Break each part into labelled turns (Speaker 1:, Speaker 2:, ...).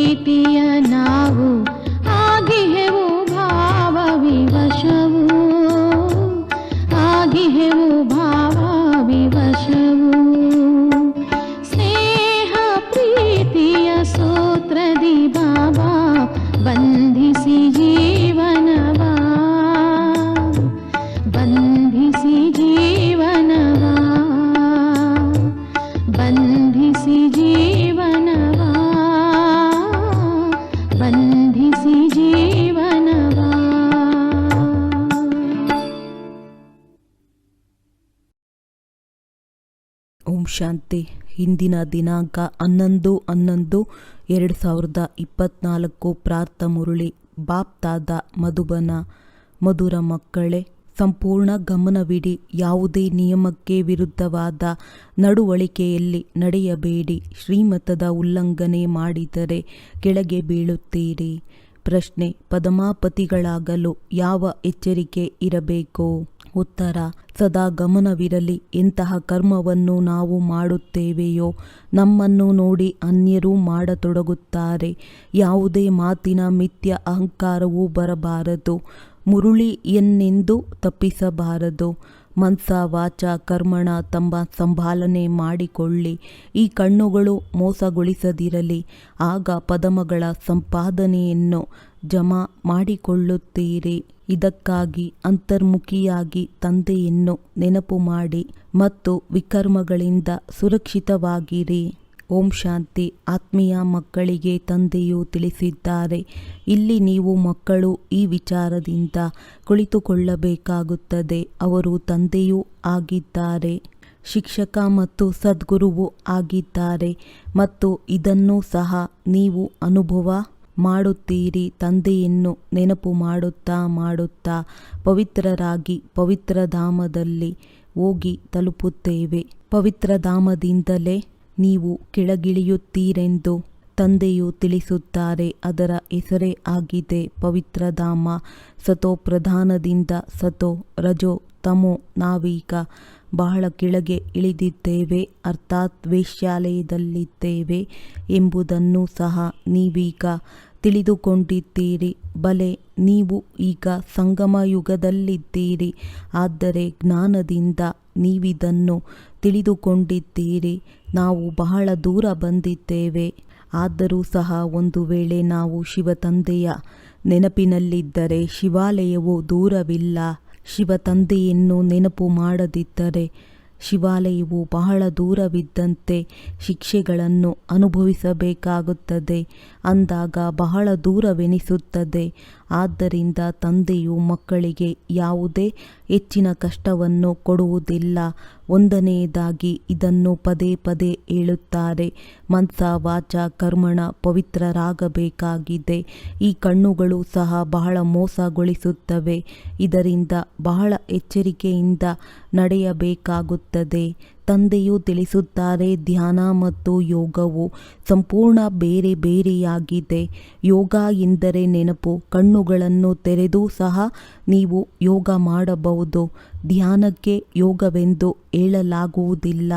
Speaker 1: ಪ್ರೀತಿಯ ನಾವು ಆಗಿಹೆವು ಭಾವ ವಿವಶವು, ಆಗಿಹೆವು ಭಾವ ವಿವಶವು. ಸ್ನೇಹ ಪ್ರೀತಿಯ ಸೂತ್ರದಿ ಬಾಬಾ ಬಂಧಿಸಿ ಜೀವನವ, ಬಂಧಿಸಿ ಜೀವನವ, ಬಂಧಿಸಿ ಜೀವನವ, ಬಂಧಿಸಿ ಜೀವನವ.
Speaker 2: ಓಂ ಶಾಂತಿ. ಇಂದಿನ ದಿನಾಂಕ 11/11/2024. ಪ್ರಾರ್ಥ ಮುರಳಿ. ಬಾಪ್ ದಾದ ಮಧುಬನ. ಮಧುರ ಮಕ್ಕಳೇ, ಸಂಪೂರ್ಣ ಗಮನವಿಡಿ. ಯಾವುದೇ ನಿಯಮಕ್ಕೆ ವಿರುದ್ಧವಾದ ನಡವಳಿಕೆಯಲ್ಲಿ ನಡೆಯಬೇಡಿ. ಶ್ರೀಮತದ ಉಲ್ಲಂಘನೆ ಮಾಡಿದರೆ ಕೆಳಗೆ ಬೀಳುತ್ತೀರಿ. ಪ್ರಶ್ನೆ: ಪದಮಾಪತಿಗಳಾಗಲು ಯಾವ ಎಚ್ಚರಿಕೆ ಇರಬೇಕು? ಉತ್ತರ: ಸದಾ ಗಮನವಿರಲಿ. ಎಂತಹ ಕರ್ಮವನ್ನು ನಾವು ಮಾಡುತ್ತೇವೆಯೋ ನಮ್ಮನ್ನು ನೋಡಿ ಅನ್ಯರೂ ಮಾಡತೊಡಗುತ್ತಾರೆ. ಯಾವುದೇ ಮಾತಿನ ಮಿಥ್ಯ ಅಹಂಕಾರವೂ ಬರಬಾರದು. ಮುರುಳಿಯನ್ನೆಂದು ತಪ್ಪಿಸಬಾರದು. ಮನಸ ವಾಚ ಕರ್ಮಣ ತಮ್ಮ ಸಂಭಾಲನೆ ಮಾಡಿಕೊಳ್ಳಿ. ಈ ಕಣ್ಣುಗಳು ಮೋಸಗೊಳಿಸದಿರಲಿ. ಆಗ ಪದಮಗಳ ಸಂಪಾದನೆಯನ್ನು ಜಮಾ ಮಾಡಿಕೊಳ್ಳುತ್ತೀರಿ. ಇದಕ್ಕಾಗಿ ಅಂತರ್ಮುಖಿಯಾಗಿ ತಂದೆಯನ್ನು ನೆನಪು ಮಾಡಿ ಮತ್ತು ವಿಕರ್ಮಗಳಿಂದ ಸುರಕ್ಷಿತವಾಗಿರಿ. ಓಂ ಶಾಂತಿ. ಆತ್ಮೀಯ ಮಕ್ಕಳಿಗೆ ತಂದೆಯು ತಿಳಿಸಿದ್ದಾರೆ, ಇಲ್ಲಿ ನೀವು ಮಕ್ಕಳು ಈ ವಿಚಾರದಿಂದ ಕುಳಿತುಕೊಳ್ಳಬೇಕಾಗುತ್ತದೆ. ಅವರು ತಂದೆಯೂ ಆಗಿದ್ದಾರೆ, ಶಿಕ್ಷಕ ಮತ್ತು ಸದ್ಗುರುವು ಆಗಿದ್ದಾರೆ ಮತ್ತು ಇದನ್ನು ಸಹ ನೀವು ಅನುಭವ ಮಾಡುತ್ತೀರಿ. ತಂದೆಯನ್ನು ನೆನಪು ಮಾಡುತ್ತಾ ಮಾಡುತ್ತಾ ಪವಿತ್ರರಾಗಿ ಪವಿತ್ರಧಾಮದಲ್ಲಿ ಹೋಗಿ ತಲುಪುತ್ತೇವೆ. ಪವಿತ್ರಧಾಮದಿಂದಲೇ ನೀವು ಕೆಳಗಿಳಿಯುತ್ತೀರೆಂದು ತಂದೆಯು ತಿಳಿಸುತ್ತಾರೆ. ಅದರ ಹೆಸರೇ ಆಗಿದೆ ಪವಿತ್ರಧಾಮ. ಸತೋ ಪ್ರಧಾನದಿಂದ ಸತೋ ರಜೋ ತಮೋ ನಾವೀಗ ಬಹಳ ಕೆಳಗೆ ಇಳಿದಿದ್ದೇವೆ, ಅರ್ಥಾತ್ ವೇಶ್ಯಾಲಯದಲ್ಲಿದ್ದೇವೆ ಎಂಬುದನ್ನು ಸಹ ನೀವೀಗ ತಿಳಿದುಕೊಂಡಿದ್ದೀರಿ. ಬಲೆ, ನೀವು ಈಗ ಸಂಗಮ ಯುಗದಲ್ಲಿದ್ದೀರಿ. ಆದರೆ ಜ್ಞಾನದಿಂದ ನೀವಿದನ್ನು ತಿಳಿದುಕೊಂಡಿದ್ದೀರಿ. ನಾವು ಬಹಳ ದೂರ ಬಂದಿದ್ದೇವೆ. ಆದರೂ ಸಹ ಒಂದು ವೇಳೆ ನಾವು ಶಿವ ತಂದೆಯ ನೆನಪಿನಲ್ಲಿದ್ದರೆ ಶಿವಾಲಯವು ದೂರವಿಲ್ಲ. ಶಿವ ತಂದೆಯನ್ನು ನೆನಪು ಮಾಡದಿದ್ದರೆ ಶಿವಾಲಯವು ಬಹಳ ದೂರವಿದ್ದಂತೆ ಶಿಕ್ಷೆಗಳನ್ನು ಅನುಭವಿಸಬೇಕಾಗುತ್ತದೆ. ಅಂದಾಗ ಬಹಳ ದೂರವೆನಿಸುತ್ತದೆ. ಆದ್ದರಿಂದ ತಂದೆಯು ಮಕ್ಕಳಿಗೆ ಯಾವುದೇ ಹೆಚ್ಚಿನ ಕಷ್ಟವನ್ನು ಕೊಡುವುದಿಲ್ಲ. ಒಂದನೆಯದಾಗಿ ಇದನ್ನು ಪದೇ ಪದೇ ಹೇಳುತ್ತಾರೆ, ಮನಸ ವಾಚ ಕರ್ಮಣ ಪವಿತ್ರರಾಗಬೇಕಾಗಿದೆ. ಈ ಕಣ್ಣುಗಳು ಸಹ ಬಹಳ ಮೋಸಗೊಳಿಸುತ್ತವೆ. ಇದರಿಂದ ಬಹಳ ಎಚ್ಚರಿಕೆಯಿಂದ ನಡೆಯಬೇಕಾಗುತ್ತದೆ. ತಂದೆಯು ತಿಳಿಸುತ್ತಾರೆ, ಧ್ಯಾನ ಮತ್ತು ಯೋಗವು ಸಂಪೂರ್ಣ ಬೇರೆ ಬೇರೆಯಾಗಿದೆ. ಯೋಗ ಎಂದರೆ ನೆನಪು. ಕಣ್ಣುಗಳನ್ನು ತೆರೆದೂ ಸಹ ನೀವು ಯೋಗ ಮಾಡಬಹುದು. ಧ್ಯಾನಕ್ಕೆ ಯೋಗವೆಂದು ಹೇಳಲಾಗುವುದಿಲ್ಲ.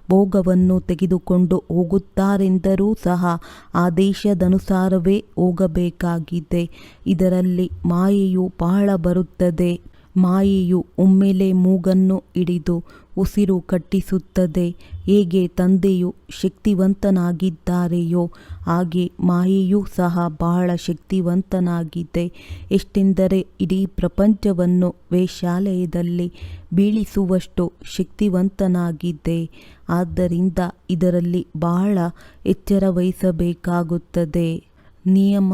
Speaker 2: ಭೋಗವನ್ನು ತೆಗೆದುಕೊಂಡು ಹೋಗುತ್ತಾರೆಂದರೂ ಸಹ ಆದೇಶದನುಸಾರವೇ ಹೋಗಬೇಕಾಗಿದೆ. ಇದರಲ್ಲಿ ಮಾಯೆಯು ಬಹಳ ಬರುತ್ತದೆ. ಮಾಯೆಯು ಒಮ್ಮೆಲೆ ಮೂಗನ್ನು ಹಿಡಿದು ಉಸಿರು ಕಟ್ಟಿಸುತ್ತದೆ. ಹೇಗೆ ತಂದೆಯು ಶಕ್ತಿವಂತನಾಗಿದ್ದಾರೆಯೋ ಹಾಗೆ ಮಾಯೆಯೂ ಸಹ ಬಹಳ ಶಕ್ತಿವಂತನಾಗಿದೆ. ಎಷ್ಟೆಂದರೆ ಇಡೀ ಪ್ರಪಂಚವನ್ನು ವೇಶ್ಯಾಲಯದಲ್ಲಿ ಬೀಳಿಸುವಷ್ಟು ಶಕ್ತಿವಂತನಾಗಿದೆ. ಆದ್ದರಿಂದ ಇದರಲ್ಲಿ ಬಹಳ ಎಚ್ಚರ ವಹಿಸಬೇಕಾಗುತ್ತದೆ. ನಿಯಮ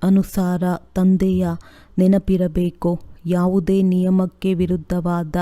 Speaker 2: ಅನುಸಾರ ತಂದೆಯ ನೆನಪಿರಬೇಕು. ಯಾವುದೇ ನಿಯಮಕ್ಕೆ ವಿರುದ್ಧವಾದ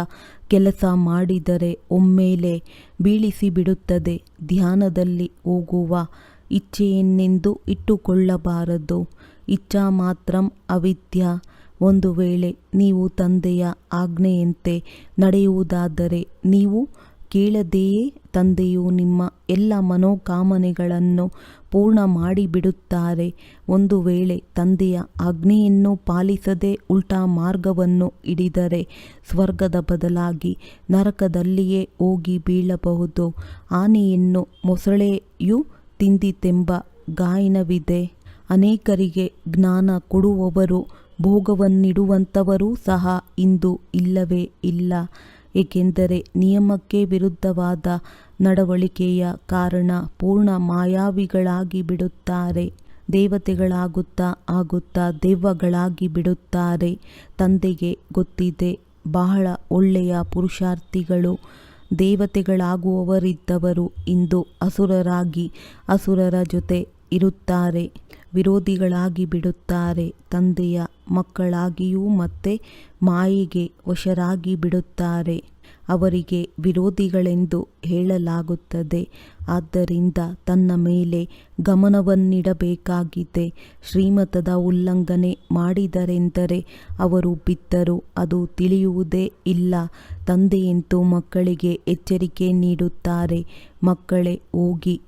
Speaker 2: ಕೆಲಸ ಮಾಡಿದರೆ ಒಮ್ಮೆಲೆ ಬೀಳಿಸಿಬಿಡುತ್ತದೆ. ಧ್ಯಾನದಲ್ಲಿ ಹೋಗುವ ಇಚ್ಛೆಯನ್ನೆಂದು ಇಟ್ಟುಕೊಳ್ಳಬಾರದು. ಇಚ್ಛಾ ಮಾತ್ರಂ ಅವಿದ್ಯಾ. ಒಂದು ವೇಳೆ ನೀವು ತಂದೆಯ ಆಜ್ಞೆಯಂತೆ ನಡೆಯುವುದಾದರೆ ನೀವು ಕೇಳದೆಯೇ ತಂದೆಯು ನಿಮ್ಮ ಎಲ್ಲ ಮನೋಕಾಮನೆಗಳನ್ನು ಪೂರ್ಣ ಮಾಡಿಬಿಡುತ್ತಾರೆ. ಒಂದು ವೇಳೆ ತಂದೆಯ ಆಜ್ಞೆಯನ್ನು ಪಾಲಿಸದೆ ಉಲ್ಟಾ ಮಾರ್ಗವನ್ನು ಹಿಡಿದರೆ ಸ್ವರ್ಗದ ಬದಲಾಗಿ ನರಕದಲ್ಲಿಯೇ ಹೋಗಿ ಬೀಳಬಹುದು. ಆನೆಯನ್ನು ಮೊಸಳೆಯು ತಿಂದಿತೆಂಬ ಗಾಯನವಿದೆ. ಅನೇಕರಿಗೆ ಜ್ಞಾನ ಕೊಡುವವರು, ಭೋಗವನ್ನಿಡುವಂಥವರೂ ಸಹ ಇಂದು ಇಲ್ಲವೇ ಇಲ್ಲ. ಏಕೆಂದರೆ ನಿಯಮಕ್ಕೆ ವಿರುದ್ಧವಾದ ನಡವಳಿಕೆಯ ಕಾರಣ ಪೂರ್ಣ ಮಾಯಾವಿಗಳಾಗಿ ಬಿಡುತ್ತಾರೆ. ದೇವತೆಗಳಾಗುತ್ತಾ ಆಗುತ್ತಾ ದೆವ್ವಗಳಾಗಿ ಬಿಡುತ್ತಾರೆ. ತಂದೆಗೆ ಗೊತ್ತಿದೆ, ಬಹಳ ಒಳ್ಳೆಯ ಪುರುಷಾರ್ಥಿಗಳು ದೇವತೆಗಳಾಗುವವರಿದ್ದವರು ಇಂದು ಅಸುರರಾಗಿ ಅಸುರರ ಜೊತೆ ಇರುತ್ತಾರೆ, ವಿರೋಧಿಗಳಾಗಿ ಬಿಡುತ್ತಾರೆ. ತಂದೆಯ ಮಕ್ಕಳಾಗಿಯೂ ಮತ್ತೆ ಮಾಯೆಗೆ ವಶರಾಗಿ ಬಿಡುತ್ತಾರೆ. ಅವರಿಗೆ ವಿರೋಧಿಗಳೆಂದು ಹೇಳಲಾಗುತ್ತದೆ. ಆದ್ದರಿಂದ ತನ್ನ ಮೇಲೆ ಗಮನವನ್ನಿಡಬೇಕಾಗಿದೆ. ಶ್ರೀಮತದ ಉಲ್ಲಂಘನೆ ಮಾಡಿದರೆಂದರೆ ಅವರು ಬಿದ್ದರು, ಅದು ತಿಳಿಯುವುದೇ ಇಲ್ಲ. ತಂದೆಯಂತೂ ಮಕ್ಕಳಿಗೆ ಎಚ್ಚರಿಕೆ ನೀಡುತ್ತಾರೆ, ಮಕ್ಕಳೇ ಹೋಗಿ.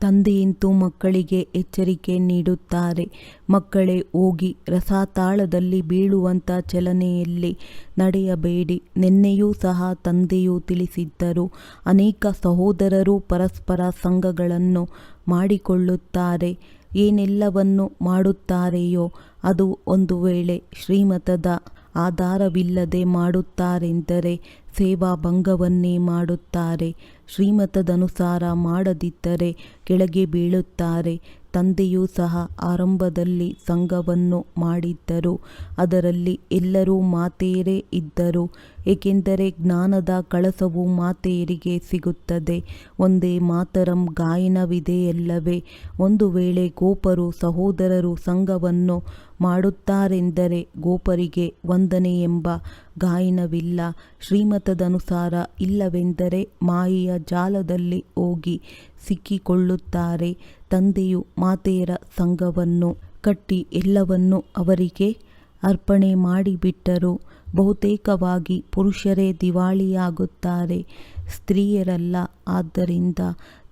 Speaker 2: ತಂದೆಯಂತೂ ಮಕ್ಕಳಿಗೆ ಎಚ್ಚರಿಕೆ ನೀಡುತ್ತಾರೆ, ಮಕ್ಕಳೇ ಹೋಗಿ. ರಸಾತಾಳದಲ್ಲಿ ಬೀಳುವಂಥ ಚಲನೆಯಲ್ಲಿ ನಡೆಯಬೇಡಿ. ನಿನ್ನೆಯೂ ಸಹ ತಂದೆಯು ತಿಳಿಸಿದ್ದರು, ಅನೇಕ ಸಹೋದರರು ಪರಸ್ಪರ ಸಂಘಗಳನ್ನು ಮಾಡಿಕೊಳ್ಳುತ್ತಾರೆ. ಏನೆಲ್ಲವನ್ನು ಮಾಡುತ್ತಾರೆಯೋ ಅದು ಒಂದು ವೇಳೆ ಶ್ರೀಮತದ ಆಧಾರವಿಲ್ಲದೆ ಮಾಡುತ್ತಾರೆಂದರೆ ಸೇವಾಭಂಗವನ್ನೇ ಮಾಡುತ್ತಾರೆ. ಶ್ರೀಮತದನುಸಾರ ಮಾಡದಿದ್ದರೆ ಕೆಳಗೆ ಬೀಳುತ್ತಾರೆ. ತಂದೆಯೂ ಸಹ ಆರಂಭದಲ್ಲಿ ಸಂಘವನ್ನು ಮಾಡಿದ್ದರು, ಅದರಲ್ಲಿ ಎಲ್ಲರೂ ಮಾತೆಯರೇ ಇದ್ದರು. ಏಕೆಂದರೆ ಜ್ಞಾನದ ಕಳಸವು ಮಾತೆಯರಿಗೆ ಸಿಗುತ್ತದೆ. ಒಂದೇ ಮಾತರಂ ಗಾಯನವಿದೆಯಲ್ಲವೇ? ಒಂದು ವೇಳೆ ಗೋಪರು ಸಹೋದರರು ಸಂಘವನ್ನು ಮಾಡುತ್ತಾರೆಂದರೆ ಗೋಪರಿಗೆ ವಂದನೆ ಎಂಬ ಗಾಯನವಿಲ್ಲ. ಶ್ರೀಮತದನುಸಾರ ಇಲ್ಲವೆಂದರೆ ಮಾಯೆಯ ಜಾಲದಲ್ಲಿ ಹೋಗಿ ಸಿಕ್ಕಿಕೊಳ್ಳುತ್ತಾರೆ. ತಂದೆಯು ಮಾತೆಯರ ಸಂಘವನ್ನು ಕಟ್ಟಿ ಎಲ್ಲವನ್ನೂ ಅವರಿಗೆ ಅರ್ಪಣೆ ಮಾಡಿಬಿಟ್ಟರು. ಬಹುತೇಕವಾಗಿ ಪುರುಷರೇ ದಿವಾಳಿಯಾಗುತ್ತಾರೆ, ಸ್ತ್ರೀಯರಲ್ಲ. ಆದ್ದರಿಂದ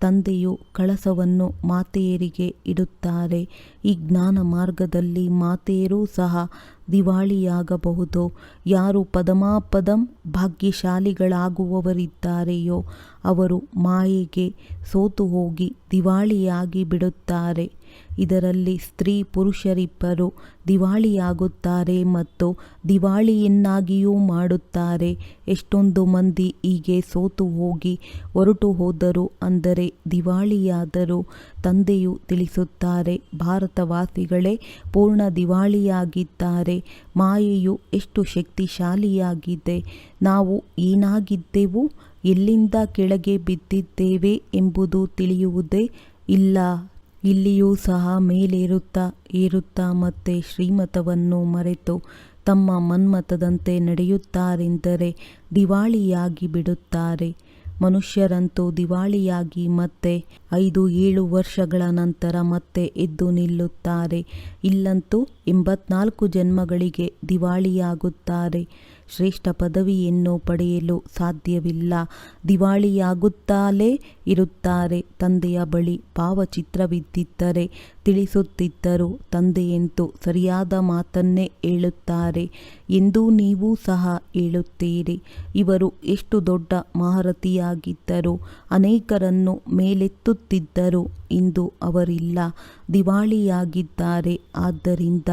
Speaker 2: ತಂದೆಯು ಕಳಸವನ್ನು ಮಾತೆಯರಿಗೆ ಇಡುತ್ತಾರೆ. ಈ ಜ್ಞಾನ ಮಾರ್ಗದಲ್ಲಿ ಮಾತೆಯರೂ ಸಹ ದಿವಾಳಿಯಾಗಬಹುದು. ಯಾರು ಪದಮಾಪದಂ ಭಾಗ್ಯಶಾಲಿಗಳಾಗುವವರಿದ್ದಾರೆಯೋ ಅವರು ಮಾಯೆಗೆ ಸೋತು ಹೋಗಿ ದಿವಾಳಿಯಾಗಿ ಬಿಡುತ್ತಾರೆ. ಇದರಲ್ಲಿ ಸ್ತ್ರೀ ಪುರುಷರಿಬ್ಬರು ದಿವಾಳಿಯಾಗುತ್ತಾರೆ ಮತ್ತು ದಿವಾಳಿಯನ್ನಾಗಿಯೂ ಮಾಡುತ್ತಾರೆ. ಎಷ್ಟೊಂದು ಮಂದಿ ಹೀಗೆ ಸೋತು ಹೋಗಿ ಹೊರಟು ಹೋದರು, ಅಂದರೆ ದಿವಾಳಿಯಾದರು. ತಂದೆಯು ತಿಳಿಸುತ್ತಾರೆ, ಭಾರತವಾಸಿಗಳೇ ಪೂರ್ಣ ದಿವಾಳಿಯಾಗಿದ್ದಾರೆ. ಮಾಯೆಯು ಎಷ್ಟು ಶಕ್ತಿಶಾಲಿಯಾಗಿದೆ. ನಾವು ಏನಾಗಿದ್ದೆವು, ಎಲ್ಲಿಂದ ಕೆಳಗೆ ಬಿದ್ದಿದ್ದೇವೆ ಎಂಬುದು ತಿಳಿಯುವುದೇ ಇಲ್ಲ. ಇಲ್ಲಿಯೂ ಸಹ ಮೇಲೇರುತ್ತಾ ಏರುತ್ತಾ ಮತ್ತೆ ಶ್ರೀಮತವನ್ನು ಮರೆತು ತಮ್ಮ ಮನ್ಮತದಂತೆ ನಡೆಯುತ್ತಾರೆಂದರೆ ದಿವಾಳಿಯಾಗಿ ಬಿಡುತ್ತಾರೆ. ಮನುಷ್ಯರಂತೂ ದಿವಾಳಿಯಾಗಿ ಮತ್ತೆ 5-7 ವರ್ಷಗಳ ನಂತರ ಮತ್ತೆ ಎದ್ದು ನಿಲ್ಲುತ್ತಾರೆ. ಇಲ್ಲಂತೂ 84 ಜನ್ಮಗಳಿಗೆ ದಿವಾಳಿಯಾಗುತ್ತಾರೆ. ಶ್ರೇಷ್ಠ ಪದವಿಯನ್ನು ಪಡೆಯಲು ಸಾಧ್ಯವಿಲ್ಲ. ದಿವಾಳಿಯಾಗುತ್ತಲೇ ಇರುತ್ತಾರೆ. ತಂದೆಯ ಬಳಿ ಭಾವಚಿತ್ರವಿದ್ದಿದ್ದರೆ ತಿಳಿಸುತ್ತಿದ್ದರು. ತಂದೆಯಂತೂ ಸರಿಯಾದ ಮಾತನ್ನೇ ಹೇಳುತ್ತಾರೆ ಎಂದು ನೀವು ಸಹ ಹೇಳುತ್ತೀರಿ. ಇವರು ಎಷ್ಟು ದೊಡ್ಡ ಮಹಾರಥಿಯಾಗಿದ್ದರು, ಅನೇಕರನ್ನು ಮೇಲೆತ್ತುತ್ತಿದ್ದರು. ಇಂದು ಅವರಿಲ್ಲ, ದಿವಾಳಿಯಾಗಿದ್ದಾರೆ. ಆದ್ದರಿಂದ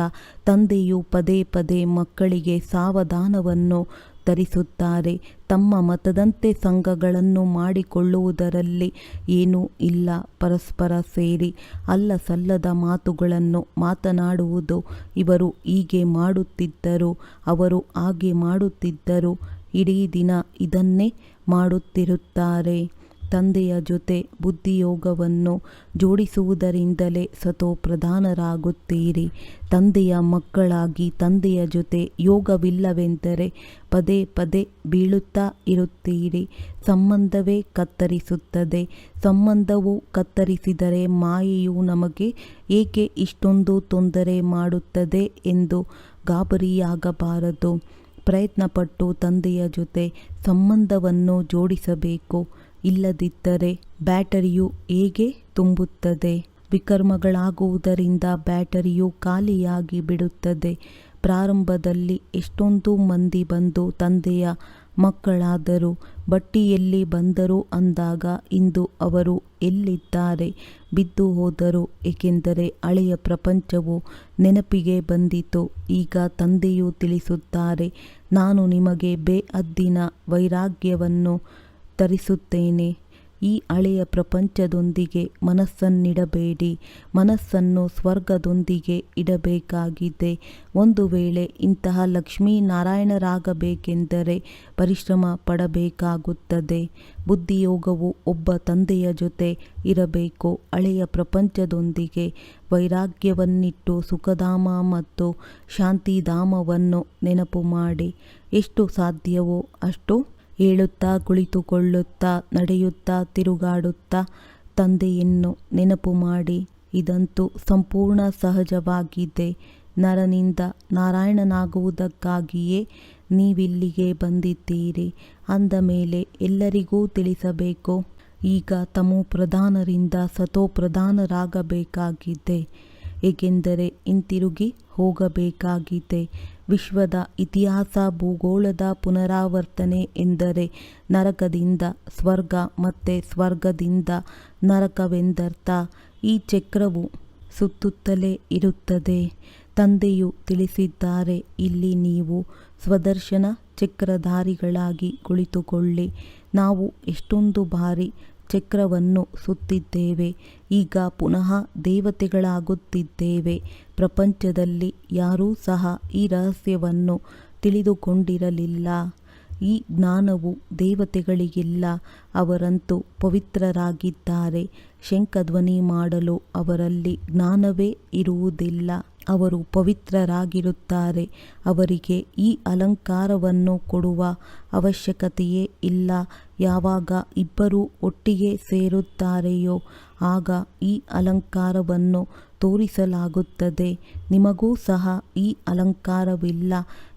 Speaker 2: ತಂದೆಯು ಪದೇ ಪದೇ ಮಕ್ಕಳಿಗೆ ಸಾವಧಾನವನ್ನು ತರಿಸುತ್ತಾರೆ. ತಮ್ಮ ಮತದಂತೆ ಸಂಘಗಳನ್ನು ಮಾಡಿಕೊಳ್ಳುವುದರಲ್ಲಿ ಏನೂ ಇಲ್ಲ. ಪರಸ್ಪರ ಸೇರಿ ಅಲ್ಲ ಸಲ್ಲದ ಮಾತುಗಳನ್ನು ಮಾತನಾಡುವುದು. ಇವರು ಹೀಗೆ ಮಾಡುತ್ತಿದ್ದರು, ಅವರು ಹಾಗೆ ಮಾಡುತ್ತಿದ್ದರು. ಇಡೀ ದಿನ ಇದನ್ನೇ ಮಾಡುತ್ತಿರುತ್ತಾರೆ. ತಂದೆಯ ಜೊತೆ ಬುದ್ಧಿಯೋಗವನ್ನು ಜೋಡಿಸುವುದರಿಂದಲೇ ಸತೋಪ್ರಧಾನರಾಗುತ್ತೀರಿ. ತಂದೆಯ ಮಕ್ಕಳಾಗಿ ತಂದೆಯ ಜೊತೆ ಯೋಗವಿಲ್ಲವೆಂದರೆ ಪದೇ ಪದೇ ಬೀಳುತ್ತಾ ಇರುತ್ತೀರಿ. ಸಂಬಂಧವೇ ಕತ್ತರಿಸುತ್ತದೆ. ಸಂಬಂಧವು ಕತ್ತರಿಸಿದರೆ ಮಾಯೆಯು ನಮಗೆ ಏಕೆ ಇಷ್ಟೊಂದು ತೊಂದರೆ ಮಾಡುತ್ತದೆ ಎಂದು ಗಾಬರಿಯಾಗಬಾರದು. ಪ್ರಯತ್ನಪಟ್ಟು ತಂದೆಯ ಜೊತೆ ಸಂಬಂಧವನ್ನು ಜೋಡಿಸಬೇಕು. ಇಲ್ಲದಿದ್ದರೆ ಬ್ಯಾಟರಿಯು ಹೇಗೆ ತುಂಬುತ್ತದೆ? ವಿಕರ್ಮಗಳಾಗುವುದರಿಂದ ಬ್ಯಾಟರಿಯು ಖಾಲಿಯಾಗಿ ಬಿಡುತ್ತದೆ. ಪ್ರಾರಂಭದಲ್ಲಿ ಎಷ್ಟೊಂದು ಮಂದಿ ಬಂದು ತಂದೆಯ ಮಕ್ಕಳಾದರು, ಬಟ್ಟಿಯಲ್ಲಿ ಬಂದರು ಅಂದಾಗ ಇಂದು ಅವರು ಎಲ್ಲಿದ್ದಾರೆ? ಬಿದ್ದು ಹೋದರು, ಏಕೆಂದರೆ ಹಳೆಯ ಪ್ರಪಂಚವು ನೆನಪಿಗೆ ಬಂದಿತು. ಈಗ ತಂದೆಯು ತಿಳಿಸುತ್ತಾರೆ, ನಾನು ನಿಮಗೆ ಬೇಹದ್ದಿನ ವೈರಾಗ್ಯವನ್ನು ತರಿಸುತ್ತೇನೆ. ಈ ಹಳೆಯ ಪ್ರಪಂಚದೊಂದಿಗೆ ಮನಸ್ಸನ್ನಿಡಬೇಡಿ, ಮನಸ್ಸನ್ನು ಸ್ವರ್ಗದೊಂದಿಗೆ ಇಡಬೇಕಾಗಿದೆ. ಒಂದು ವೇಳೆ ಇಂತಹ ಲಕ್ಷ್ಮೀನಾರಾಯಣರಾಗಬೇಕೆಂದರೆ ಪರಿಶ್ರಮ ಪಡಬೇಕಾಗುತ್ತದೆ. ಬುದ್ಧಿಯೋಗವು ಒಬ್ಬ ತಂದೆಯ ಜೊತೆ ಇರಬೇಕು. ಹಳೆಯ ಪ್ರಪಂಚದೊಂದಿಗೆ ವೈರಾಗ್ಯವನ್ನಿಟ್ಟು ಸುಖಧಾಮ ಮತ್ತು ಶಾಂತಿಧಾಮವನ್ನು ನೆನಪು ಮಾಡಿ. ಎಷ್ಟು ಸಾಧ್ಯವೋ ಅಷ್ಟು ಹೇಳುತ್ತಾ, ಕುಳಿತುಕೊಳ್ಳುತ್ತಾ, ನಡೆಯುತ್ತಾ, ತಿರುಗಾಡುತ್ತಾ ತಂದೆಯನ್ನು ನೆನಪು ಮಾಡಿ. ಇದಂತೂ ಸಂಪೂರ್ಣ ಸಹಜವಾಗಿದೆ. ನರನಿಂದ ನಾರಾಯಣನಾಗುವುದಕ್ಕಾಗಿಯೇ ನೀವಿಲ್ಲಿಗೆ ಬಂದಿದ್ದೀರಿ. ಅಂದ ಮೇಲೆ ಎಲ್ಲರಿಗೂ ತಿಳಿಸಬೇಕು. ಈಗ ತಮೋ ಪ್ರಧಾನರಿಂದ ಸತೋ ಪ್ರಧಾನರಾಗಬೇಕಾಗಿದೆ, ಏಕೆಂದರೆ ಹಿಂತಿರುಗಿ ಹೋಗಬೇಕಾಗಿದೆ. ವಿಶ್ವದ ಇತಿಹಾಸ ಭೂಗೋಳದ ಪುನರಾವರ್ತನೆ ಎಂದರೆ ನರಕದಿಂದ ಸ್ವರ್ಗ ಮತ್ತು ಸ್ವರ್ಗದಿಂದ ನರಕವೆಂದರ್ಥ. ಈ ಚಕ್ರವು ಸುತ್ತುತ್ತಲೇ ಇರುತ್ತದೆ. ತಂದೆಯು ತಿಳಿಸಿದ್ದಾರೆ, ಇಲ್ಲಿ ನೀವು ಸ್ವದರ್ಶನ ಚಕ್ರಧಾರಿಗಳಾಗಿ ಕುಳಿತುಕೊಳ್ಳಿ. ನಾವು ಎಷ್ಟೊಂದು ಬಾರಿ ಚಕ್ರವನ್ನು ಸುತ್ತಿದ್ದೇವೆ, ಈಗ ಪುನಃ ದೇವತೆಗಳಾಗುತ್ತಿದ್ದೇವೆ. ಪ್ರಪಂಚದಲ್ಲಿ ಯಾರೂ ಸಹ ಈ ರಹಸ್ಯವನ್ನು ತಿಳಿದುಕೊಂಡಿರಲಿಲ್ಲ. ಈ ಜ್ಞಾನವು ದೇವತೆಗಳಿಗಿಲ್ಲ. ಅವರಂತೂ ಪವಿತ್ರರಾಗಿದ್ದಾರೆ. ಶಂಖಧ್ವನಿ ಮಾಡಲು ಅವರಲ್ಲಿ ಜ್ಞಾನವೇ ಇರುವುದಿಲ್ಲ. ಅವರು ಪವಿತ್ರರಾಗಿರುತ್ತಾರೆ. ಅವರಿಗೆ ಈ ಅಲಂಕಾರವನ್ನು ಕೊಡುವ ಅವಶ್ಯಕತೆಯೇ ಇಲ್ಲ. ಯಾವಾಗ ಇಬ್ಬರೂ ಒಟ್ಟಿಗೆ ಸೇರುತ್ತಾರೆಯೋ ಆಗ ಈ ಅಲಂಕಾರವನ್ನು ತೋರಿಸಲಾಗುತ್ತದೆ. ನಿಮಗೂ ಸಹ ಈ ಅಲಂಕಾರವಿಲ್ಲ,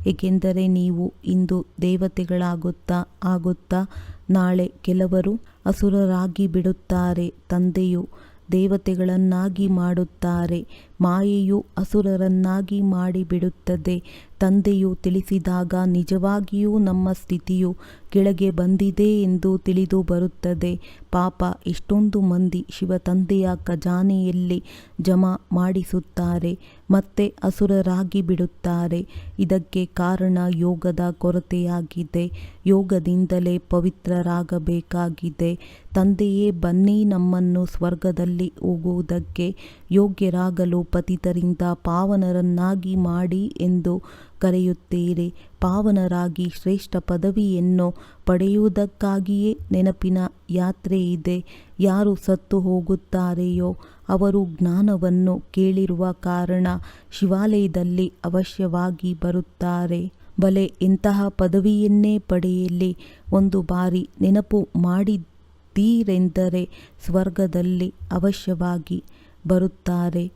Speaker 2: ಏಕೆಂದರೆ ನೀವು ಇಂದು ದೇವತೆಗಳಾಗುತ್ತಾ ನಾಳೆ ಕೆಲವರು ಅಸುರರಾಗಿ ಬಿಡುತ್ತಾರೆ. ತಂದೆಯು ದೇವತೆಗಳನ್ನಾಗಿ ಮಾಡುತ್ತಾರೆ. ಮಾಯೆಯು ಅಸುರರನ್ನಾಗಿ ಮಾಡಿಬಿಡುತ್ತದೆ. ತಂದೆಯು ತಿಳಿಸಿದಾಗ ನಿಜವಾಗಿಯೂ ನಮ್ಮ ಸ್ಥಿತಿಯು ಕೆಳಗೆ ಬಂದಿದೆ ಎಂದು ತಿಳಿದು ಬರುತ್ತದೆ. ಪಾಪ ಎಷ್ಟೊಂದು ಮಂದಿ ಶಿವತಂದೆಯ ಖಜಾನೆಯಲ್ಲಿ ಜಮಾ ಮಾಡಿಸುತ್ತಾರೆ, ಮತ್ತೆ ಅಸುರರಾಗಿ ಬಿಡುತ್ತಾರೆ. ಇದಕ್ಕೆ ಕಾರಣ ಯೋಗದ ಕೊರತೆಯಾಗಿದೆ. ಯೋಗದಿಂದಲೇ ಪವಿತ್ರರಾಗಬೇಕಾಗಿದೆ. ತಂದೆಯೇ ಬನ್ನಿ, ನಮ್ಮನ್ನು ಸ್ವರ್ಗದಲ್ಲಿ ಹೋಗುವುದಕ್ಕೆ ಯೋಗ್ಯರಾಗಲು ಪತಿತರಿಂದ ಪಾವನರನ್ನಾಗಿ ಮಾಡಿ ಎಂದು ಕರೆಯುತ್ತೀರಿ. ಪಾವನರಾಗಿ ಶ್ರೇಷ್ಠ ಪದವಿಯನ್ನು ಪಡೆಯುವುದಕ್ಕಾಗಿಯೇ ನೆನಪಿನ ಯಾತ್ರೆ ಇದೆ. ಯಾರು ಸತ್ತು ಹೋಗುತ್ತಾರೆಯೋ ಅವರು ಜ್ಞಾನವನ್ನು ಕೇಳಿರುವ ಕಾರಣ ಶಿವಾಲಯದಲ್ಲಿ ಅವಶ್ಯವಾಗಿ ಬರುತ್ತಾರೆ. ಬಲೆ ಎಂತಹ ಪದವಿಯನ್ನೇ ಪಡೆಯಲಿ, ಒಂದು ಬಾರಿ ನೆನಪು ಮಾಡಿದ್ದೀರೆಂದರೆ ಸ್ವರ್ಗದಲ್ಲಿ ಅವಶ್ಯವಾಗಿ ಬರುತ್ತಾರೆ.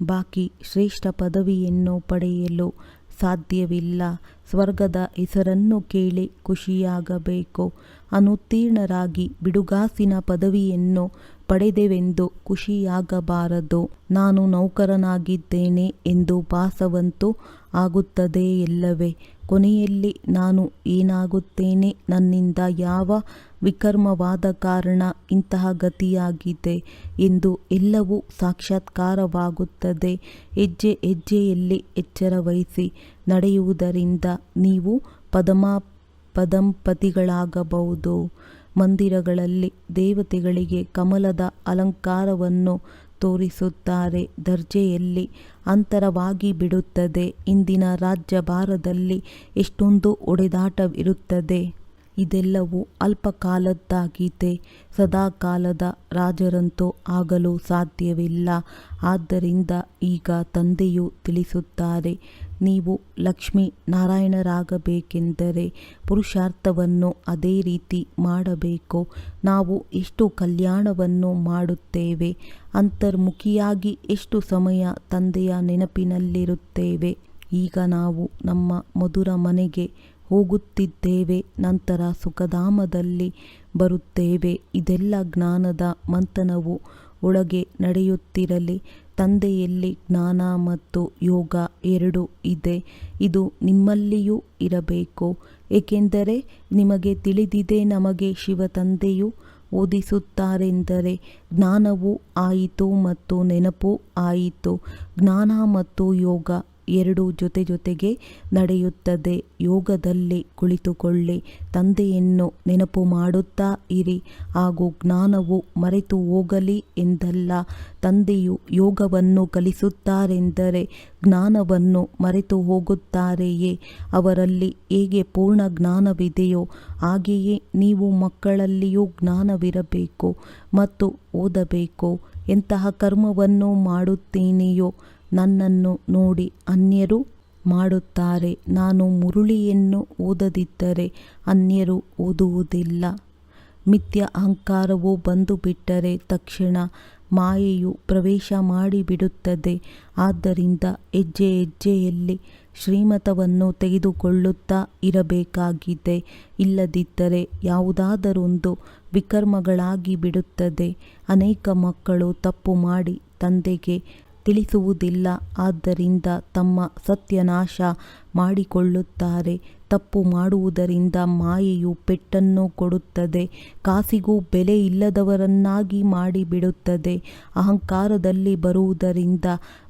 Speaker 2: ಬಾಕಿ ಶ್ರೇಷ್ಠ ಪದವಿಯನ್ನು ಪಡೆಯಲು ಸಾಧ್ಯವಿಲ್ಲ. ಸ್ವರ್ಗದ ಹೆಸರನ್ನು ಕೇಳಿ ಖುಷಿಯಾಗಬೇಕು. ಅನುತ್ತೀರ್ಣರಾಗಿ ಬಿಡುಗಾಸಿನ ಪದವಿಯನ್ನು ಪಡೆದೆವೆಂದು ಖುಷಿಯಾಗಬಾರದು. ನಾನು ನೌಕರನಾಗಿದ್ದೇನೆ ಎಂದು ಭಾಸವಂತೂ ಆಗುತ್ತದೆ ಎಲ್ಲವೇ. ಕೊನೆಯಲ್ಲಿ ನಾನು ಏನಾಗುತ್ತೇನೆ, ನನ್ನಿಂದ ಯಾವ ವಿಕರ್ಮವಾದ ಕಾರಣ ಇಂತಹ ಗತಿಯಾಗಿದೆ ಎಂದು ಎಲ್ಲವೂ ಸಾಕ್ಷಾತ್ಕಾರವಾಗುತ್ತದೆ. ಹೆಜ್ಜೆ ಹೆಜ್ಜೆಯಲ್ಲಿ ಎಚ್ಚರ ವಹಿಸಿ ನಡೆಯುವುದರಿಂದ ನೀವು ಪದಂಪತಿಗಳಾಗಬಹುದು. ಮಂದಿರಗಳಲ್ಲಿ ದೇವತೆಗಳಿಗೆ ಕಮಲದ ಅಲಂಕಾರವನ್ನು ತೋರಿಸುತ್ತಾರೆ. ದರ್ಜೆಯಲ್ಲಿ ಅಂತರವಾಗಿ ಬಿಡುತ್ತದೆ. ಇಂದಿನ ರಾಜ್ಯಭಾರದಲ್ಲಿ ಎಷ್ಟೊಂದು ಹೊಡೆದಾಟವಿರುತ್ತದೆ. ಇದೆಲ್ಲವೂ ಅಲ್ಪಕಾಲದ್ದಾಗಿದೆ. ಸದಾಕಾಲದ ರಾಜರಂತೂ ಆಗಲು ಸಾಧ್ಯವಿಲ್ಲ. ಆದ್ದರಿಂದ ಈಗ ತಂದೆಯು ತಿಳಿಸುತ್ತಾರೆ, ನೀವು ಲಕ್ಷ್ಮೀ ನಾರಾಯಣರಾಗಬೇಕೆಂದರೆ ಪುರುಷಾರ್ಥವನ್ನು ಅದೇ ರೀತಿ ಮಾಡಬೇಕು. ನಾವು ಎಷ್ಟು ಕಲ್ಯಾಣವನ್ನು ಮಾಡುತ್ತೇವೆ, ಅಂತರ್ಮುಖಿಯಾಗಿ ಎಷ್ಟು ಸಮಯ ತಂದೆಯ ನೆನಪಿನಲ್ಲಿರುತ್ತೇವೆ. ಈಗ ನಾವು ನಮ್ಮ ಮಧುರ ಮನೆಗೆ ಹೋಗುತ್ತಿದ್ದೇವೆ, ನಂತರ ಸುಖಧಾಮದಲ್ಲಿ ಬರುತ್ತೇವೆ. ಇದೆಲ್ಲ ಜ್ಞಾನದ ಮಂಥನವು ಒಳಗೆ ನಡೆಯುತ್ತಿರಲಿ. ತಂದೆಯಲ್ಲಿ ಜ್ಞಾನ ಮತ್ತು ಯೋಗ ಎರಡೂ ಇದೆ. ಇದು ನಿಮ್ಮಲ್ಲಿಯೂ ಇರಬೇಕು, ಏಕೆಂದರೆ ನಿಮಗೆ ತಿಳಿದಿದೆ, ನಮಗೆ ಶಿವತಂದೆಯು ಓದಿಸುತ್ತಾರೆಂದರೆ ಜ್ಞಾನವೂ ಆಯಿತು ಮತ್ತು ನೆನಪೂ ಆಯಿತು. ಜ್ಞಾನ ಮತ್ತು ಯೋಗ ಎರಡೂ ಜೊತೆಗೆ ನಡೆಯುತ್ತದೆ. ಯೋಗದಲ್ಲಿ ಕುಳಿತುಕೊಳ್ಳಿ, ತಂದೆಯನ್ನು ನೆನಪು ಮಾಡುತ್ತಾ ಇರಿ, ಹಾಗೂ ಜ್ಞಾನವು ಮರೆತು ಹೋಗಲಿ ಎಂದಲ್ಲ. ತಂದೆಯು ಯೋಗವನ್ನು ಕಲಿಸುತ್ತಾರೆಂದರೆ ಜ್ಞಾನವನ್ನು ಮರೆತು ಹೋಗುತ್ತಾರೆಯೇ? ಅವರಲ್ಲಿ ಹೇಗೆ ಪೂರ್ಣ ಜ್ಞಾನವಿದೆಯೋ ಹಾಗೆಯೇ ನೀವು ಮಕ್ಕಳಲ್ಲಿಯೂ ಜ್ಞಾನವಿರಬೇಕು ಮತ್ತು ಓದಬೇಕು. ಎಂತಹ ಕರ್ಮವನ್ನು ಮಾಡುತ್ತೇನೆಯೋ ನನ್ನನ್ನು ನೋಡಿ ಅನ್ಯರು ಮಾಡುತ್ತಾರೆ. ನಾನು ಮುರುಳಿಯನ್ನು ಓದದಿದ್ದರೆ ಅನ್ಯರು ಓದುವುದಿಲ್ಲ. ಮಿಥ್ಯ ಅಹಂಕಾರವು ಬಂದು ಬಿಟ್ಟರೆ ತಕ್ಷಣ ಮಾಯೆಯು ಪ್ರವೇಶ ಮಾಡಿಬಿಡುತ್ತದೆ. ಆದ್ದರಿಂದ ಹೆಜ್ಜೆಯಲ್ಲಿ ಶ್ರೀಮತವನ್ನು ತೆಗೆದುಕೊಳ್ಳುತ್ತಾ ಇರಬೇಕಾಗಿದೆ. ಇಲ್ಲದಿದ್ದರೆ ಯಾವುದಾದರೊಂದು ವಿಕರ್ಮಗಳಾಗಿ ಬಿಡುತ್ತದೆ. ಅನೇಕ ಮಕ್ಕಳು ತಪ್ಪು ಮಾಡಿ ತಂದೆಗೆ ತಿಳಿಸುವುದಿಲ್ಲ. ಆದ್ದರಿಂದ ತಮ್ಮ ಸತ್ಯನಾಶ ಮಾಡಿಕೊಳ್ಳುತ್ತಾರೆ. ತಪ್ಪು ಮಾಡುವುದರಿಂದ ಮಾಯೆಯು ಪೆಟ್ಟನ್ನು ಕೊಡುತ್ತದೆ. ಕಾಸಿಗೂ ಬೆಲೆ ಇಲ್ಲದವರನ್ನಾಗಿ ಮಾಡಿಬಿಡುತ್ತದೆ. ಅಹಂಕಾರದಲ್ಲಿ ಬರುವುದರಿಂದ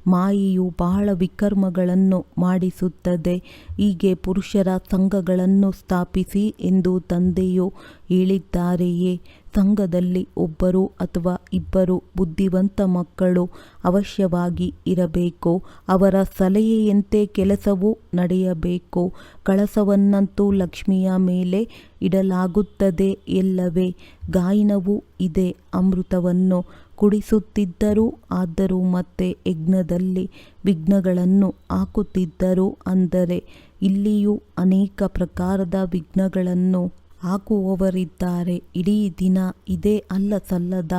Speaker 2: ಮಾಯೆಯು ಬಹಳ ವಿಕರ್ಮಗಳನ್ನು ಮಾಡಿಸುತ್ತದೆ. ಹೀಗೆ ಪುರುಷರ ಸಂಘಗಳನ್ನು ಸ್ಥಾಪಿಸಿ ಎಂದು ತಂದೆಯು ಹೇಳಿದ್ದಾರೆಯೇ? ಸಂಘದಲ್ಲಿ ಒಬ್ಬರು ಅಥವಾ ಇಬ್ಬರು ಬುದ್ಧಿವಂತ ಮಕ್ಕಳು ಅವಶ್ಯವಾಗಿ ಇರಬೇಕು. ಅವರ ಸಲಹೆಯಂತೆ ಕೆಲಸವು ನಡೆಯಬೇಕು. ಕಳಸವನ್ನಂತೂ ಲಕ್ಷ್ಮಿಯ ಮೇಲೆ ಇಡಲಾಗುತ್ತದೆ ಎಲ್ಲವೇ? ಗಾಯನವೂ ಇದೆ. ಅಮೃತವನ್ನು ಕುಡಿಸುತ್ತಿದ್ದರು. ಆದರೂ ಮತ್ತೆ ಯಜ್ಞದಲ್ಲಿ ವಿಘ್ನಗಳನ್ನು ಹಾಕುತ್ತಿದ್ದರು. ಅಂದರೆ ಇಲ್ಲಿಯೂ ಅನೇಕ ಪ್ರಕಾರದ ವಿಘ್ನಗಳನ್ನು ಹಾಕುವವರಿದ್ದಾರೆ. ಇಡೀ ದಿನ ಇದೇ ಅಲ್ಲಸಲ್ಲದ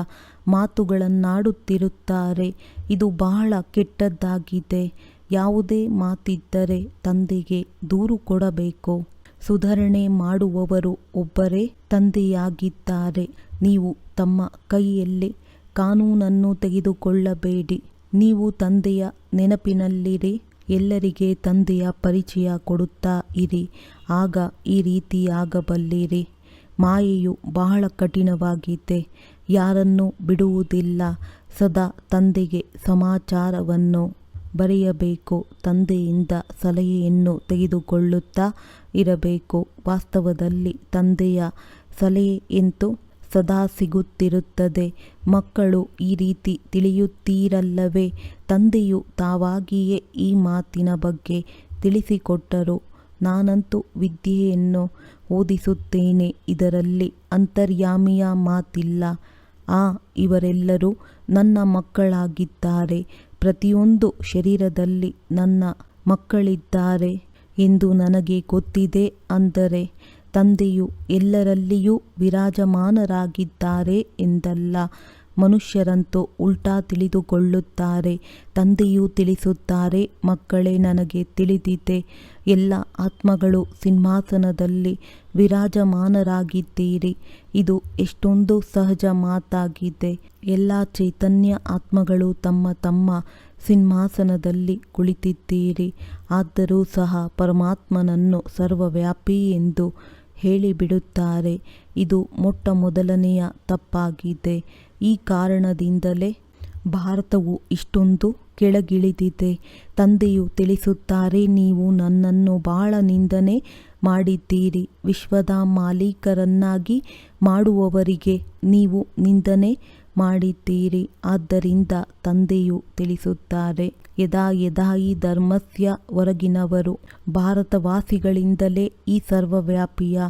Speaker 2: ಮಾತುಗಳನ್ನಾಡುತ್ತಿರುತ್ತಾರೆ. ಇದು ಬಹಳ ಕೆಟ್ಟದ್ದಾಗಿದೆ. ಯಾವುದೇ ಮಾತಿದ್ದರೆ ತಂದೆಗೆ ದೂರು ಕೊಡಬೇಕು. ಸುಧಾರಣೆ ಮಾಡುವವರು ಒಬ್ಬರೇ ತಂದೆಯಾಗಿದ್ದಾರೆ. ನೀವು ತಮ್ಮ ಕೈಯಲ್ಲಿ ಕಾನೂನನ್ನು ತೆಗೆದುಕೊಳ್ಳಬೇಡಿ. ನೀವು ತಂದೆಯ ನೆನಪಿನಲ್ಲಿರಿ. ಎಲ್ಲರಿಗೆ ತಂದೆಯ ಪರಿಚಯ ಕೊಡುತ್ತಾ ಇರಿ. ಆಗ ಈ ರೀತಿಯಾಗಬಲ್ಲಿರಿ. ಮಾಯೆಯು ಬಹಳ ಕಠಿಣವಾಗಿದೆ. ಯಾರನ್ನೂ ಬಿಡುವುದಿಲ್ಲ. ಸದಾ ತಂದೆಗೆ ಸಮಾಚಾರವನ್ನು ಬರೆಯಬೇಕು. ತಂದೆಯಿಂದ ಸಲಹೆಯನ್ನು ತೆಗೆದುಕೊಳ್ಳುತ್ತಾ ಇರಬೇಕು. ವಾಸ್ತವದಲ್ಲಿ ತಂದೆಯ ಸಲಹೆಯಂತೂ ಸದಾ ಸಿಗುತ್ತಿರುತ್ತದೆ. ಮಕ್ಕಳು ಈ ರೀತಿ ತಿಳಿಯುತ್ತೀರಲ್ಲವೇ? ತಂದೆಯು ತಾವಾಗಿಯೇ ಈ ಮಾತಿನ ಬಗ್ಗೆ ತಿಳಿಸಿಕೊಟ್ಟರು. ನಾನಂತೂ ವಿದ್ಯೆಯನ್ನು ಓದಿಸುತ್ತೇನೆ. ಇದರಲ್ಲಿ ಅಂತರ್ಯಾಮಿಯ ಮಾತಿಲ್ಲ. ಇವರೆಲ್ಲರೂ ನನ್ನ ಮಕ್ಕಳಾಗಿದ್ದಾರೆ. ಪ್ರತಿಯೊಂದು ಶರೀರದಲ್ಲಿ ನನ್ನ ಮಕ್ಕಳಿದ್ದಾರೆ ಎಂದು ನನಗೆ ಗೊತ್ತಿದೆ. ಅಂದರೆ ತಂದೆಯು ಎಲ್ಲರಲ್ಲಿಯೂ ವಿರಾಜಮಾನರಾಗಿದ್ದಾರೆ ಎಂದಲ್ಲ. ಮನುಷ್ಯರಂತೂ ಉಲ್ಟಾ ತಿಳಿದುಕೊಳ್ಳುತ್ತಾರೆ. ತಂದೆಯೂ ತಿಳಿಸುತ್ತಾರೆ, ಮಕ್ಕಳೇ, ನನಗೆ ತಿಳಿದಿದೆ. ಎಲ್ಲ ಆತ್ಮಗಳು ಸಿಂಹಾಸನದಲ್ಲಿ ವಿರಾಜಮಾನರಾಗಿದ್ದೀರಿ. ಇದು ಎಷ್ಟೊಂದು ಸಹಜ ಮಾತಾಗಿದೆ. ಎಲ್ಲ ಚೈತನ್ಯ ಆತ್ಮಗಳು ತಮ್ಮ ತಮ್ಮ ಸಿಂಹಾಸನದಲ್ಲಿ ಕುಳಿತಿದ್ದೀರಿ. ಆದರೂ ಸಹ ಪರಮಾತ್ಮನನ್ನು ಸರ್ವವ್ಯಾಪಿ ಎಂದು ಹೇಳಿಬಿಡುತ್ತಾರೆ. ಇದು ಮೊಟ್ಟ ಮೊದಲನೆಯ ತಪ್ಪಾಗಿದೆ. ಈ ಕಾರಣದಿಂದಲೇ ಭಾರತವು ಇಷ್ಟೊಂದು ಕೆಳಗಿಳಿದಿದೆ. ತಂದೆಯು ತಿಳಿಸುತ್ತಾರೆ, ನೀವು ನನ್ನನ್ನು ಬಹಳ ನಿಂದನೆ ಮಾಡಿದ್ದೀರಿ. ವಿಶ್ವದ ಮಾಲೀಕರನ್ನಾಗಿ ಮಾಡುವವರಿಗೆ ನೀವು ನಿಂದನೆ ಮಾಡಿದ್ದೀರಿ. ಆದ್ದರಿಂದ ತಂದೆಯು ತಿಳಿಸುತ್ತಾರೆ, ಯದಾ ಯದಾ ಈ ಧರ್ಮಸ್ಯ ಹೊರಗಿನವರು ಭಾರತವಾಸಿಗಳಿಂದಲೇ ಈ ಸರ್ವವ್ಯಾಪಿಯ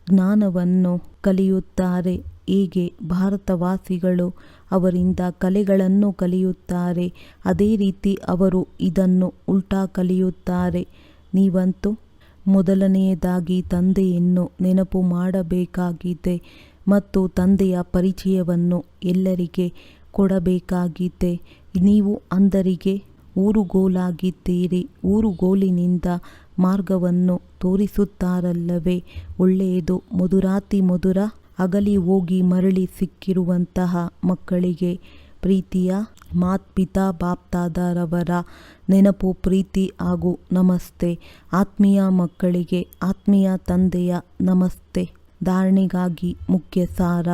Speaker 2: ಜ್ಞಾನವನ್ನು ಕಲಿಯುತ್ತಾರೆ. ಹೇಗೆ ಭಾರತವಾಸಿಗಳು ಅವರಿಂದ ಕಲೆಗಳನ್ನು ಕಲಿಯುತ್ತಾರೆ, ಅದೇ ರೀತಿ ಅವರು ಇದನ್ನು ಉಲ್ಟಾ ಕಲಿಯುತ್ತಾರೆ. ನೀವಂತೂ ಮೊದಲನೆಯದಾಗಿ ತಂದೆಯನ್ನು ನೆನಪು ಮಾಡಬೇಕಾಗಿದೆ ಮತ್ತು ತಂದೆಯ ಪರಿಚಯವನ್ನು ಎಲ್ಲರಿಗೆ ಕೊಡಬೇಕಾಗಿದೆ. ನೀವು ಅಂಧರಿಗೆ ಊರುಗೋಲಾಗಿದ್ದೀರಿ. ಊರುಗೋಲಿನಿಂದ ಮಾರ್ಗವನ್ನು ತೋರಿಸುತ್ತಾರಲ್ಲವೇ? ಒಳ್ಳೆಯದು. ಮಧುರಾತಿ ಮಧುರ ಅಗಲಿ ಹೋಗಿ ಮರಳಿ ಸಿಕ್ಕಿರುವಂತಹ ಮಕ್ಕಳಿಗೆ ಪ್ರೀತಿಯ ಮಾತ್ಪಿತಾ ಬಾಪ್ದಾದರವರ ನೆನಪು, ಪ್ರೀತಿ ಹಾಗೂ ನಮಸ್ತೆ. ಆತ್ಮೀಯ ಮಕ್ಕಳಿಗೆ ಆತ್ಮೀಯ ತಂದೆಯ ನಮಸ್ತೆ. ಧಾರಣೆಗಾಗಿ ಮುಖ್ಯ ಸಾರ.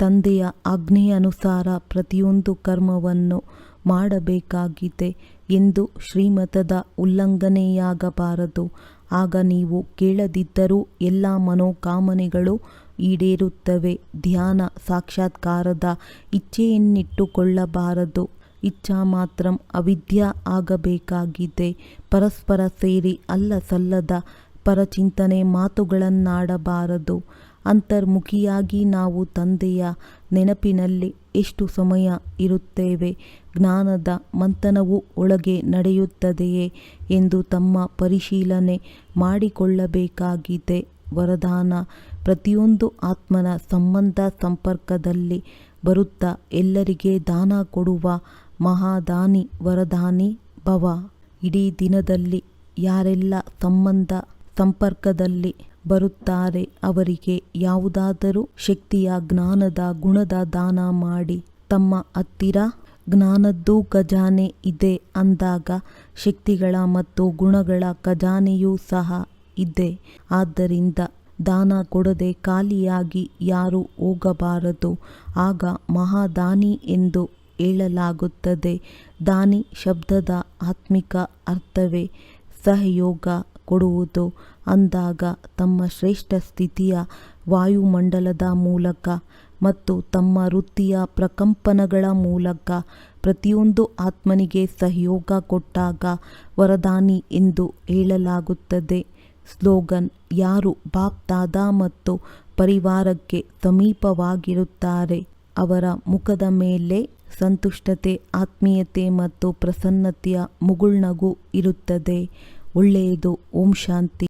Speaker 2: ತಂದೆಯ ಆಜ್ಞೆಯ ಅನುಸಾರ ಪ್ರತಿಯೊಂದು ಕರ್ಮವನ್ನು ಮಾಡಬೇಕಾಗಿದೆ ಎಂದು ಶ್ರೀಮತದ ಉಲ್ಲಂಘನೆಯಾಗಬಾರದು. ಆಗ ನೀವು ಕೇಳದಿದ್ದರೂ ಎಲ್ಲ ಮನೋಕಾಮನೆಗಳು ಈಡೇರುತ್ತವೆ. ಧ್ಯಾನ ಸಾಕ್ಷಾತ್ಕಾರದ ಇಚ್ಛೆಯನ್ನಿಟ್ಟುಕೊಳ್ಳಬಾರದು. ಇಚ್ಛಾ ಮಾತ್ರ ಅವಿದ್ಯಾ ಆಗಬೇಕಾಗಿದೆ. ಪರಸ್ಪರ ಸೇರಿ ಅಲ್ಲಸಲ್ಲದ ಪರಚಿಂತನೆ ಮಾತುಗಳನ್ನಾಡಬಾರದು. ಅಂತರ್ಮುಖಿಯಾಗಿ ನಾವು ತಂದೆಯ ನೆನಪಿನಲ್ಲಿ ಎಷ್ಟು ಸಮಯ ಇರುತ್ತೇವೆ, ಜ್ಞಾನದ ಮಂಥನವು ಒಳಗೆ ನಡೆಯುತ್ತದೆಯೇ ಎಂದು ತಮ್ಮ ಪರಿಶೀಲನೆ ಮಾಡಿಕೊಳ್ಳಬೇಕಾಗಿದೆ. ವರದಾನ: ಪ್ರತಿಯೊಂದು ಆತ್ಮನ ಸಂಬಂಧ ಸಂಪರ್ಕದಲ್ಲಿ ಬರುತ್ತಾ ಎಲ್ಲರಿಗೆ ದಾನ ಕೊಡುವ ಮಹಾದಾನಿ ವರದಾನಿ ಭವ. ಇಡೀ ದಿನದಲ್ಲಿ ಯಾರೆಲ್ಲ ಸಂಬಂಧ ಸಂಪರ್ಕದಲ್ಲಿ ಬರುತ್ತಾರೆ ಅವರಿಗೆ ಯಾವುದಾದರೂ ಶಕ್ತಿಯ ಜ್ಞಾನದ ಗುಣದ ದಾನ ಮಾಡಿ. ತಮ್ಮ ಹತ್ತಿರ ಜ್ಞಾನದ್ದು ಖಜಾನೆ ಇದೆ ಅಂದಾಗ ಶಕ್ತಿಗಳ ಮತ್ತು ಗುಣಗಳ ಖಜಾನೆಯೂ ಸಹ ಇದೆ. ಆದ್ದರಿಂದ ದಾನ ಕೊಡದೆ ಖಾಲಿಯಾಗಿ ಯಾರೂ ಹೋಗಬಾರದು. ಆಗ ಮಹಾದಾನಿ ಎಂದು ಹೇಳಲಾಗುತ್ತದೆ. ದಾನಿ ಶಬ್ದದ ಆತ್ಮಿಕ ಅರ್ಥವೇ ಸಹಯೋಗ ಕೊಡುವುದು. ಅಂದಾಗ ತಮ್ಮ ಶ್ರೇಷ್ಠ ಸ್ಥಿತಿಯ ವಾಯುಮಂಡಲದ ಮೂಲಕ ಮತ್ತು ತಮ್ಮ ವೃತ್ತಿಯ ಪ್ರಕಂಪನಗಳ ಮೂಲಕ ಪ್ರತಿಯೊಂದು ಆತ್ಮನಿಗೆ ಸಹಯೋಗ ಕೊಟ್ಟಾಗ ವರದಾನಿ ಎಂದು ಹೇಳಲಾಗುತ್ತದೆ. ಸ್ಲೋಗನ್: ಯಾರು ಬಾಪ್ ದಾದಾ ಮತ್ತು ಪರಿವಾರಕ್ಕೆ ಸಮೀಪವಾಗಿರುತ್ತಾರೆ ಅವರ ಮುಖದ ಮೇಲೆ ಸಂತುಷ್ಟತೆ, ಆತ್ಮೀಯತೆ ಮತ್ತು ಪ್ರಸನ್ನತೆಯ ಮುಗುಳ್ನಗು ಇರುತ್ತದೆ. ಒಳ್ಳೆಯದು. ಓಂ ಶಾಂತಿ.